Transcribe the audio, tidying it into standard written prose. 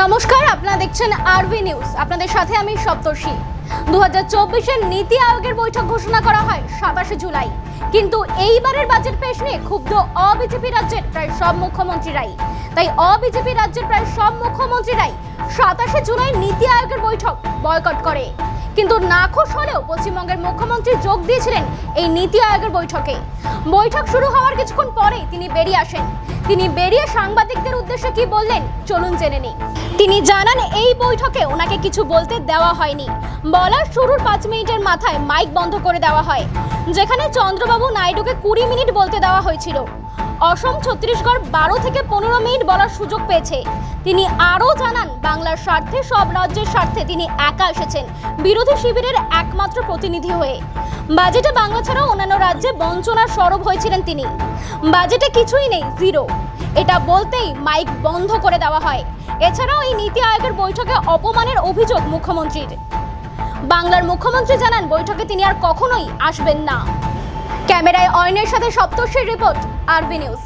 নমস্কার, আপনারা দেখছেন আরবি নিউজ। আপনাদের সাথে আমি সপ্তর্ষি। 2024-এর নীতি আয়োগের বৈঠক ঘোষণা করা হয় 27 জুলাই, কিন্তু এইবারের বাজেট পেশ নিয়ে ক্ষুব্ধ অবিজেপি রাজ্যের প্রায় সব মুখ্যমন্ত্রীরাই। তাই অবিজেপি রাজ্যের প্রায় সব মুখ্যমন্ত্রীরাই 27 জুলাই নীতি আয়োগের বৈঠক বয়কট করে। কিন্তু নাখোশ হলেও পশ্চিমবঙ্গের মুখ্যমন্ত্রী যোগ দিয়েছিলেন এই নীতি আয়োগের বৈঠকে। বৈঠক শুরু হওয়ার কিছুক্ষণ পরেই তিনি বেরিয়ে আসেন। তিনি বেরিয়ে সাংবাদিকদের উদ্দেশ্যে কি বললেন চলুন জেনে নিই। তিনি জানান এই বৈঠকে ওনাকে কিছু বলতে দেওয়া হয়নি। বলার শুরুর 5 মিনিটের মাথায় মাইক বন্ধ করে দেওয়া হয়, যেখানে চন্দ্রবাবু নাইডুকে 20 মিনিট বলতে দেওয়া হয়েছিল। অসম ছত্তিশগড় 12 থেকে 15 মিনিট বলার সুযোগ পেয়েছে। তিনি আরও জানান বাংলার স্বার্থে সব রাজ্যের স্বার্থে তিনি একা এসেছেন বিরোধী শিবিরের একমাত্র প্রতিনিধি হয়ে। বাজেটে বাংলা ছাড়াও অন্যান্য রাজ্যে বঞ্চনার সরব হয়েছিলেন তিনি। বাজেটে কিছুই নেই, জিরো, এটা বলতেই মাইক বন্ধ করে দেওয়া হয়। এছাড়াও এই নীতি আয়োগের বৈঠকে অপমানের অভিযোগ মুখ্যমন্ত্রীর। বাংলার মুখ্যমন্ত্রী জানান বৈঠকে তিনি আর কখনোই আসবেন না। ক্যামেরায় অয়নের সাথে সপ্তর্ষির রিপোর্ট, আরবি নিউজ।